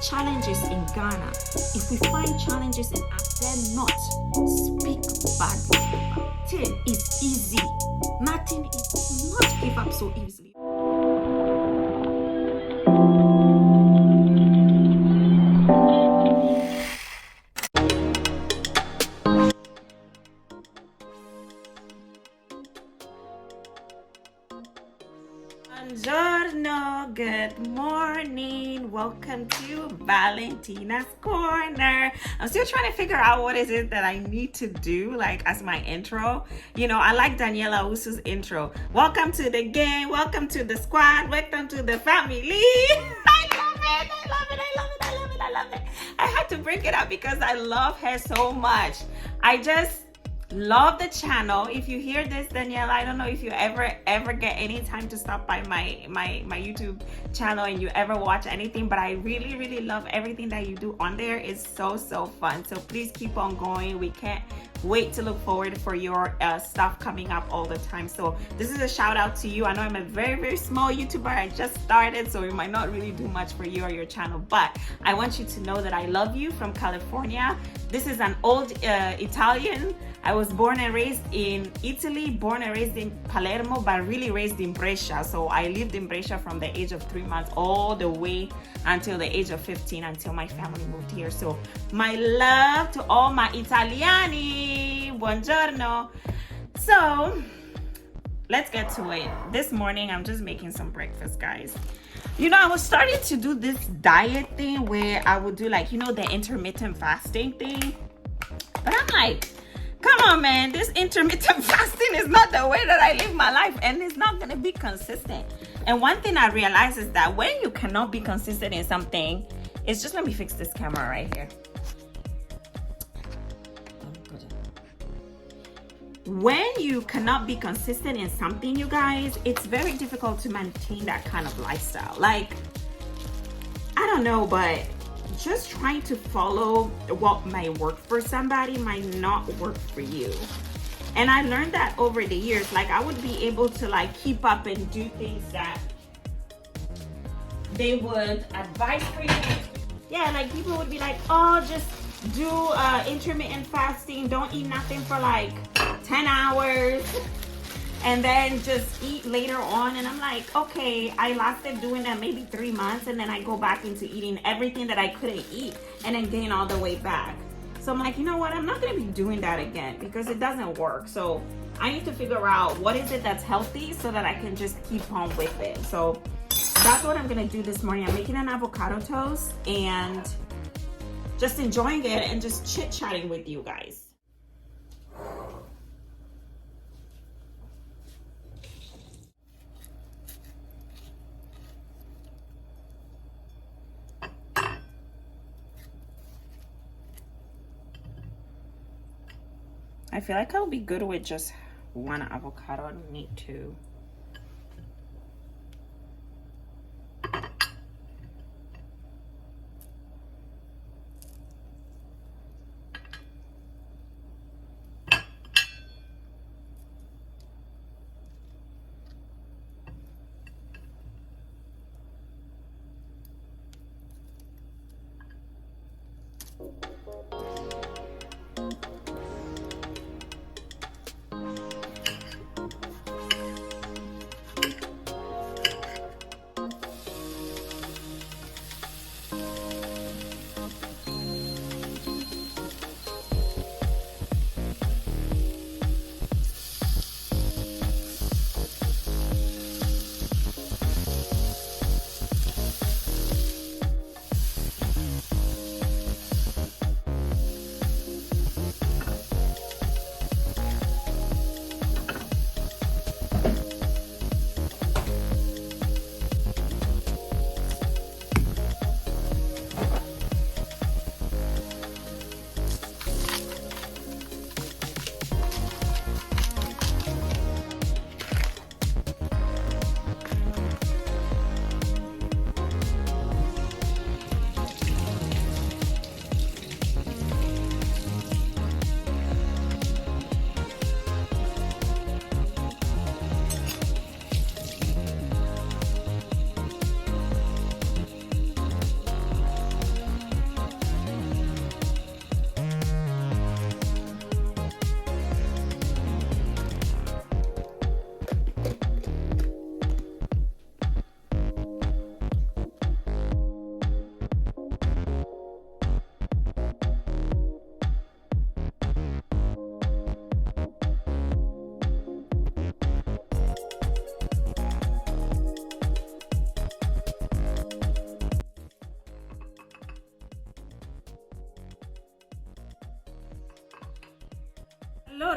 challenges in Ghana, if we find challenges in us, dare not speak badly about it. Nothing is easy. Nothing is not give up so easily. Buongiorno, good morning. Welcome to Valentina's Corner. I'm still trying to figure out what is it that I need to do like as my intro. You know, I like Daniela Usu's intro. Welcome to the game, welcome to the squad, welcome to the family. I love it, I love it, I love it, I love it, I love it. I had to bring it up because I love her so much. I just love the channel. If you hear this, Daniela, I don't know if you ever get any time to stop by my YouTube channel and you ever watch anything, but I really love everything that you do on there. It's so fun. So please keep on going. We can't wait to look forward for your stuff coming up all the time. So this is a shout out to you. I know I'm a very small YouTuber. I just started, so it might not really do much for you or your channel, but I want you to know that I love you from California. This is an old Italian. I was born and raised in Italy, born and raised in Palermo, but really raised in Brescia. So I lived in Brescia from the age of 3 months all the way until the age of 15, until my family moved here. So my love to all my Italiani. Buongiorno. So let's get to it. This morning, I'm just making some breakfast, guys. You know, I was starting to do this diet thing where I would do like, you know, the intermittent fasting thing. But I'm like, come on, man, this intermittent fasting is not the way that I live my life, and it's not going to be consistent. And one thing I realized is that when you cannot be consistent in something, it's just, let me fix this camera right here. When you cannot be consistent in something, you guys, it's very difficult to maintain that kind of lifestyle. Like, I don't know, but just trying to follow what might work for somebody might not work for you. And I learned that over the years. Like, I would be able to like keep up and do things that they would advise for you. Yeah, like people would be like, oh, just do intermittent fasting, don't eat nothing for like 10 hours and then just eat later on. And I'm like, okay, I lasted doing that maybe 3 months, and then I go back into eating everything that I couldn't eat and then gain all the way back. So I'm like, you know what, I'm not gonna be doing that again because it doesn't work. So I need to figure out what is it that's healthy so that I can just keep on with it. So that's what I'm gonna do this morning. I'm making an avocado toast and just enjoying it and just chit-chatting with you guys. I feel like I'll be good with just one avocado. I don't need two.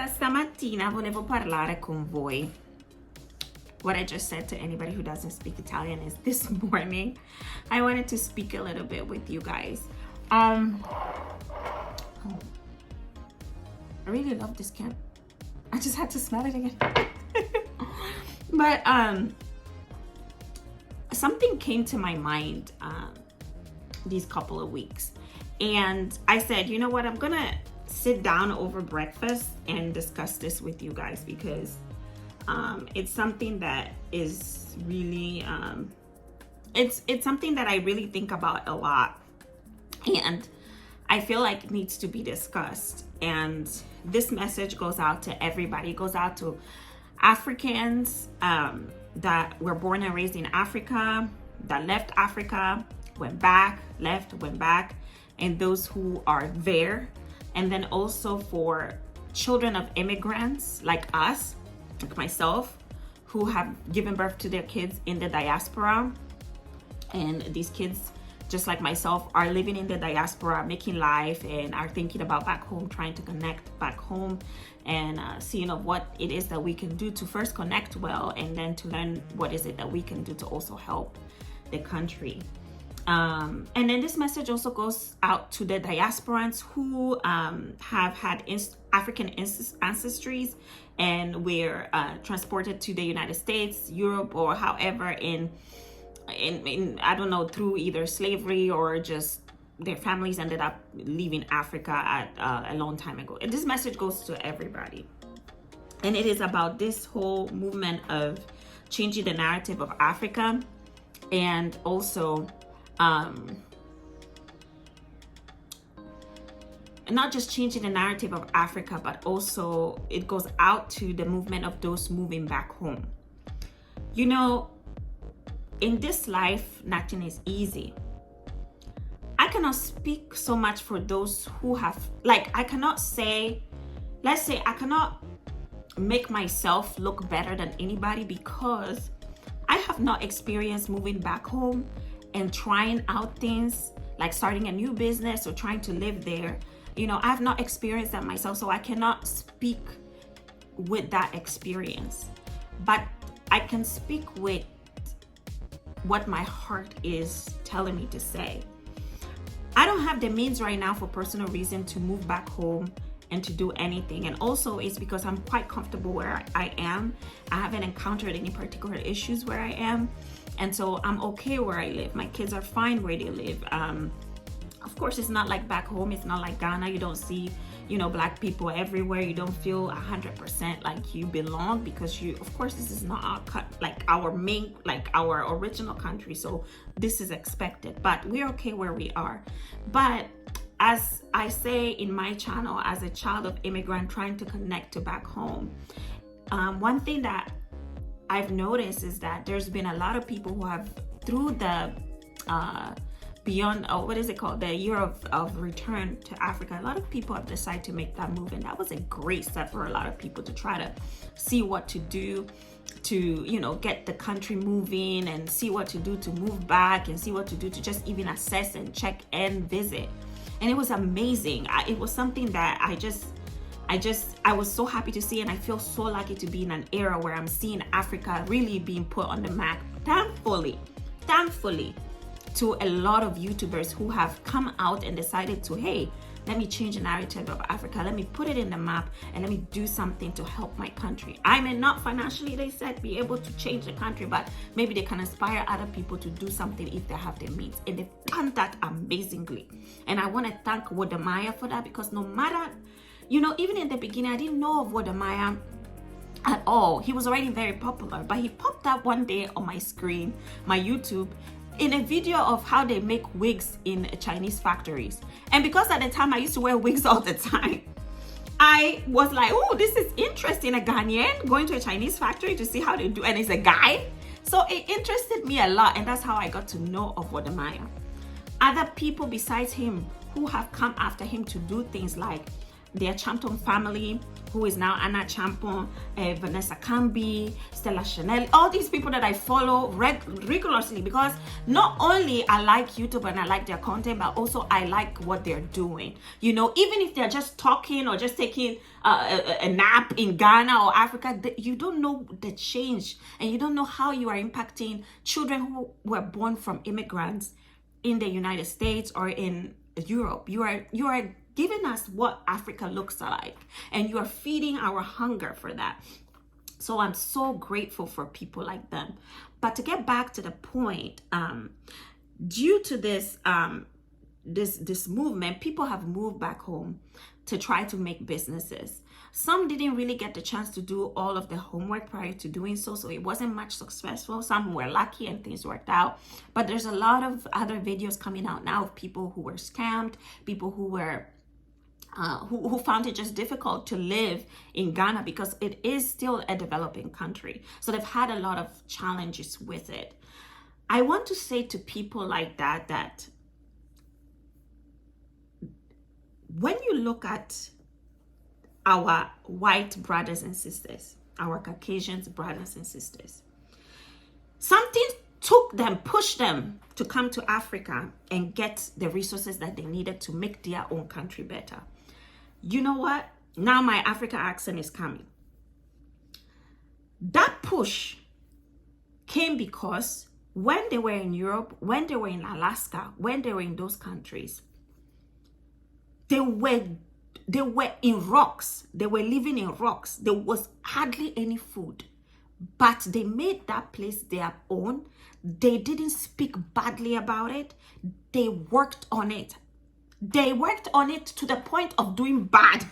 Allora, stamattina volevo parlare con voi. What I just said to anybody who doesn't speak Italian is this morning I wanted to speak a little bit with you guys. I really love this can. I just had to smell it again. But something came to my mind these couple of weeks, and I said, you know what, I'm gonna sit down over breakfast and discuss this with you guys, because it's something that is really it's something that I really think about a lot, and I feel like it needs to be discussed. And this message goes out to everybody. It goes out to Africans that were born and raised in Africa, that left Africa, went back, left, went back, and those who are there. And then also for children of immigrants like us, like myself, who have given birth to their kids in the diaspora. And these kids, just like myself, are living in the diaspora, making life, and are thinking about back home, trying to connect back home, and seeing of what it is that we can do to first connect well, and then to learn what is it that we can do to also help the country. And then this message also goes out to the diasporans who have had African ancestries and were transported to the United States, Europe, or however in I don't know, through either slavery or just their families ended up leaving Africa at a long time ago. And this message goes to everybody. And it is about this whole movement of changing the narrative of Africa, and also not just changing the narrative of Africa, but also it goes out to the movement of those moving back home. You know, in this life, nothing is easy. I cannot speak so much for those who have, like, I cannot say, let's say, I cannot make myself look better than anybody, because I have not experienced moving back home and trying out things like starting a new business or trying to live there. You know, I have not experienced that myself, so I cannot speak with that experience. But I can speak with what my heart is telling me to say. I don't have the means right now for personal reason to move back home and to do anything. And also it's because I'm quite comfortable where I am. I haven't encountered any particular issues where I am. And so I'm okay where I live. My kids are fine where they live. Of course, it's not like back home. It's not like Ghana. You don't see, you know, Black people everywhere. You don't feel 100% like you belong, because you, of course, this is not our main, like our original country. So this is expected, but we're okay where we are. But as I say in my channel, as a child of immigrant trying to connect to back home, one thing that I've noticed is that there's been a lot of people who have, through the beyond, what is it called, the year of return to Africa, a lot of people have decided to make that move, and that was a great step for a lot of people to try to see what to do to, you know, get the country moving, and see what to do to move back, and see what to do to just even assess and check and visit. And it was amazing. It was something that I was so happy to see, and I feel so lucky to be in an era where I'm seeing Africa really being put on the map, thankfully, to a lot of YouTubers who have come out and decided to, hey, let me change the narrative of Africa, let me put it in the map, and let me do something to help my country. I may not financially, they said, be able to change the country, but maybe they can inspire other people to do something if they have the means. And they've done that amazingly. And I want to thank Wodamaya for that, because no matter, you know, even in the beginning, I didn't know of Wodamaya at all. He was already very popular, but he popped up one day on my screen, my YouTube, in a video of how they make wigs in Chinese factories. And because at the time I used to wear wigs all the time, I was like, oh, this is interesting, a Ghanaian going to a Chinese factory to see how they do, and it's a guy. So it interested me a lot, and that's how I got to know of Wodamaya. Other people besides him who have come after him to do things like their Champton family, who is now Anna Champon, Vanessa Camby, Stella Chanel, all these people that I follow rigorously, because not only I like YouTube and I like their content, but also I like what they're doing. You know, even if they're just talking or just taking a nap in Ghana or Africa, you don't know the change, and you don't know how you are impacting children who were born from immigrants in the United States or in Europe. You are giving us what Africa looks like, and you are feeding our hunger for that. So I'm so grateful for people like them. But to get back to the point, due to this this movement, people have moved back home to try to make businesses. Some didn't really get the chance to do all of the homework prior to doing so it wasn't much successful. Some were lucky and things worked out, but there's a lot of other videos coming out now of people who were scammed, people who were who found it just difficult to live in Ghana because it is still a developing country. So they've had a lot of challenges with it. I want to say to people like that when you look at our white brothers and sisters, our Caucasian brothers and sisters, something took them, pushed them to come to Africa and get the resources that they needed to make their own country better. You know what? Now my Africa accent is coming. That push came because when they were in Europe, when they were in Alaska, when they were in those countries, they were in rocks. They were living in rocks. There was hardly any food, but they made that place their own. They didn't speak badly about it. They worked on it. They worked on it to the point of doing bad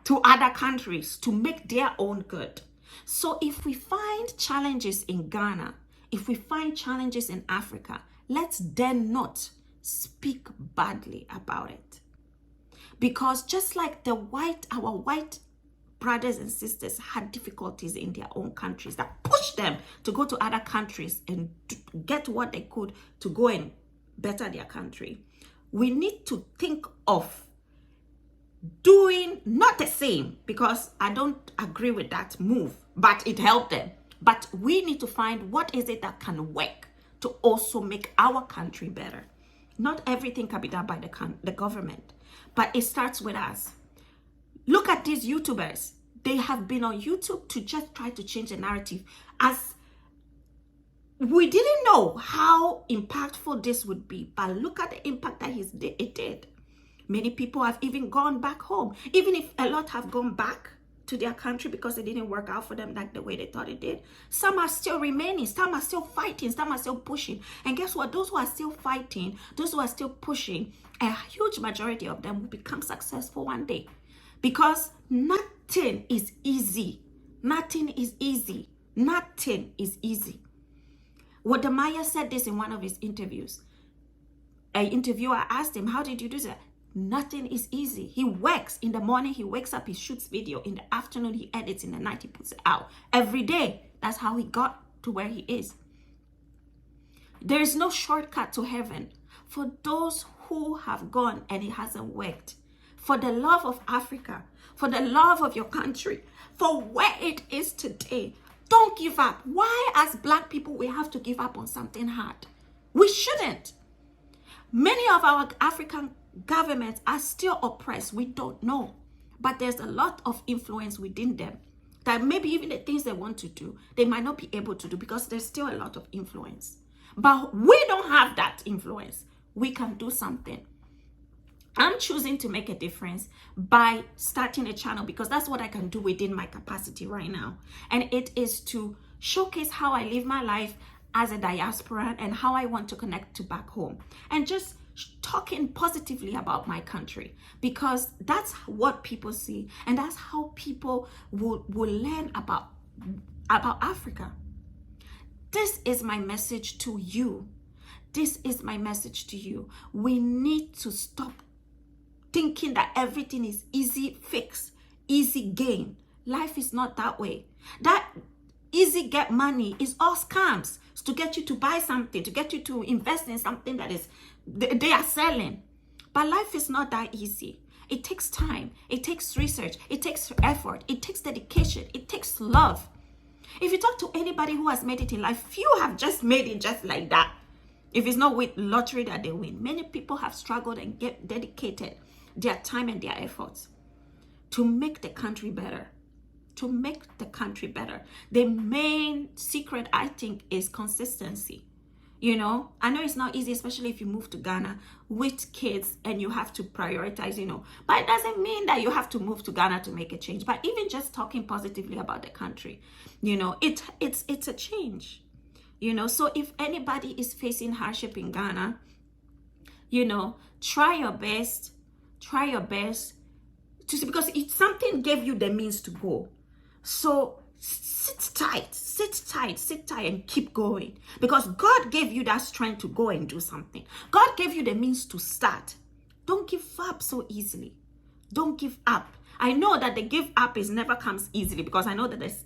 to other countries to make their own good. So if we find challenges in Ghana, if we find challenges in Africa, let's then not speak badly about it. Because just like our white brothers and sisters had difficulties in their own countries that pushed them to go to other countries and get what they could to go and better their country, we need to think of doing not the same, because I don't agree with that move, but it helped them. But we need to find what is it that can work to also make our country better. Not everything can be done by the government, but it starts with us. Look at these YouTubers. They have been on YouTube to just try to change the narrative. As we didn't know how impactful this would be, but look at the impact that it did. Many people have even gone back home, even if a lot have gone back to their country because it didn't work out for them like the way they thought it did. Some are still remaining, some are still fighting, some are still pushing. And guess what? Those who are still fighting, those who are still pushing, a huge majority of them will become successful one day. Because nothing is easy. Nothing is easy. Nothing is easy. Wodamaya said this in one of his interviews. An interviewer asked him, how did you do that? Nothing is easy. He works. In the morning, he wakes up, he shoots video. In the afternoon, he edits. In the night, he puts it out. Every day. That's how he got to where he is. There is no shortcut to heaven. For those who have gone and it hasn't worked, for the love of Africa, for the love of your country, for where it is today, don't give up. Why, as Black people, we have to give up on something hard? We shouldn't. Many of our African governments are still oppressed. We don't know. But there's a lot of influence within them that maybe even the things they want to do, they might not be able to do because there's still a lot of influence. But we don't have that influence. We can do something. I'm choosing to make a difference by starting a channel because that's what I can do within my capacity right now. And it is to showcase how I live my life as a diaspora and how I want to connect to back home. And just talking positively about my country, because that's what people see and that's how people will learn about Africa. This is my message to you. This is my message to you. We need to stop thinking that everything is easy fix, easy gain. Life is not that way. That easy get money is all scams. It's to get you to buy something, to get you to invest in something that is they are selling. But life is not that easy. It takes time. It takes research. It takes effort. It takes dedication. It takes love. If you talk to anybody who has made it in life, few have just made it just like that. If it's not with lottery that they win, many people have struggled and get dedicated their time and their efforts to make the country better. To make the country better. The main secret, I think, is consistency. You know, I know it's not easy, especially if you move to Ghana with kids and you have to prioritize, you know, but it doesn't mean that you have to move to Ghana to make a change. But even just talking positively about the country, you know, it's a change, you know. So if anybody is facing hardship in Ghana, you know, try your best to see, because if something gave you the means to go. So sit tight and keep going, because God gave you that strength to go and do something. God gave you the means to start. Don't give up so easily. Don't give up. I know that the give up is never comes easily, because I know that there's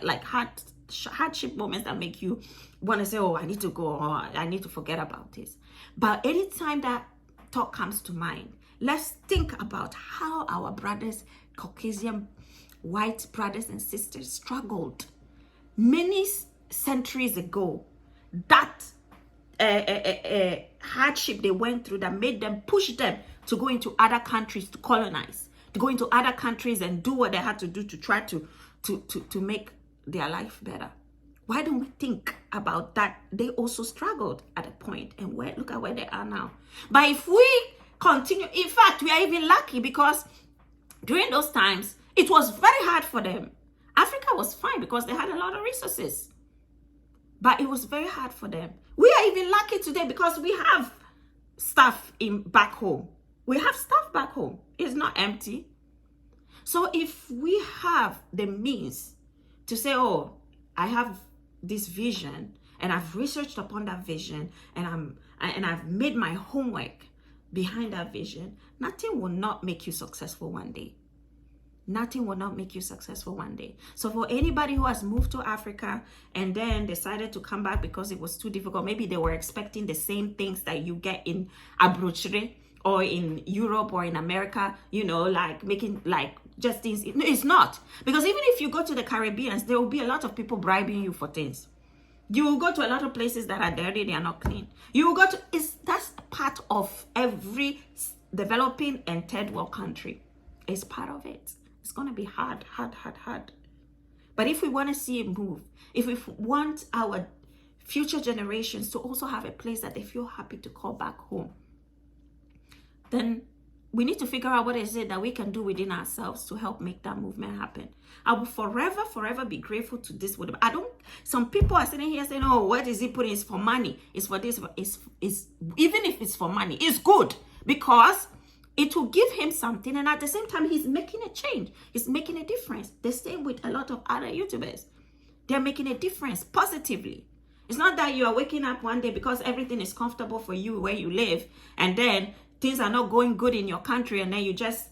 like hardship moments that make you want to say, oh, I need to go, or I need to forget about this. But anytime that thought comes to mind, let's think about how our brothers, Caucasian white brothers and sisters, struggled many centuries ago. That hardship they went through that made them, push them to go into other countries to colonize, to go into other countries and do what they had to do to try to make their life better. Why don't we think about that? They also struggled at a point, and look at where they are now. But if we continue, in fact, we are even lucky, because during those times, it was very hard for them. Africa was fine because they had a lot of resources, but it was very hard for them. We are even lucky today because we have stuff back home. We have stuff back home. It's not empty. So if we have the means to say, oh, I have this vision and I've researched upon that vision and I've made my homework behind that vision, nothing will not make you successful one day. Nothing will not make you successful one day. So for anybody who has moved to Africa and then decided to come back because it was too difficult, maybe they were expecting the same things that you get in Abrochire or in Europe or in America, you know, like making like just things. No, it's not. Because even if you go to the Caribbean, there will be a lot of people bribing you for things. You will go to a lot of places that are dirty, they are not clean. You will go to, that's part of every developing and third world country. It's part of it. It's going to be hard. But if we want to see it move, if we want our future generations to also have a place that they feel happy to call back home, then we need to figure out what is it that we can do within ourselves to help make that movement happen. I will forever be grateful to this. Some people are sitting here saying, oh, what is he putting? It's for money. It's for this. It's even if it's for money, it's good, because it will give him something, and at the same time, he's making a change. He's making a difference. The same with a lot of other YouTubers. They're making a difference positively. It's not that you are waking up one day because everything is comfortable for you where you live, and then things are not going good in your country, and then you just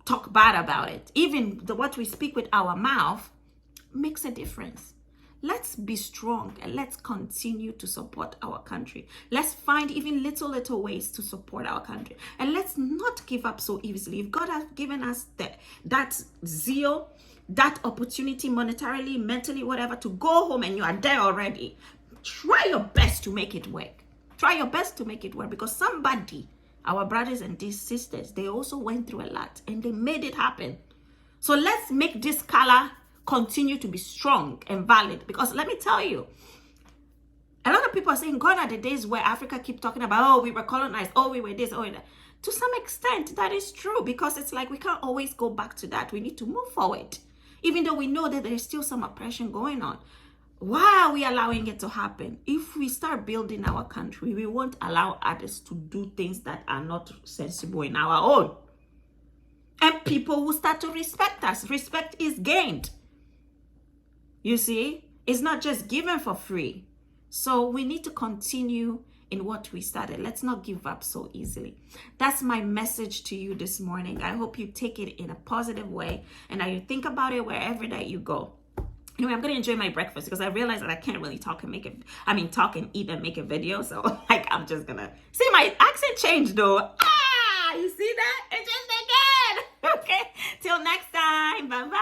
talk bad about it. Even what we speak with our mouth makes a difference. Let's be strong and let's continue to support our country. Let's find even little ways to support our country. And let's not give up so easily. If God has given us that zeal, that opportunity monetarily, mentally, whatever, to go home and you are there already, try your best to make it work. Try your best to make it work, because somebody, our brothers and these sisters, they also went through a lot and they made it happen. So let's make this color continue to be strong and valid, because let me tell you, a lot of people are saying gone are the days where Africa keep talking about, oh, we were colonized, oh, we were this, oh, that. To some extent, that is true, because it's like we can't always go back to that. We need to move forward, even though we know that there's still some oppression going on. Why are we allowing it to happen? If we start building our country, we won't allow others to do things that are not sensible in our own. And people will start to respect us. Respect is gained. You see, it's not just given for free. So we need to continue in what we started. Let's not give up so easily. That's my message to you this morning. I hope you take it in a positive way and that you think about it wherever that you go. Anyway, I'm going to enjoy my breakfast because I realize that I can't really talk and eat and make a video. So like, I'm just going to see my accent change though. You see that? It just again. Till next time. Bye bye.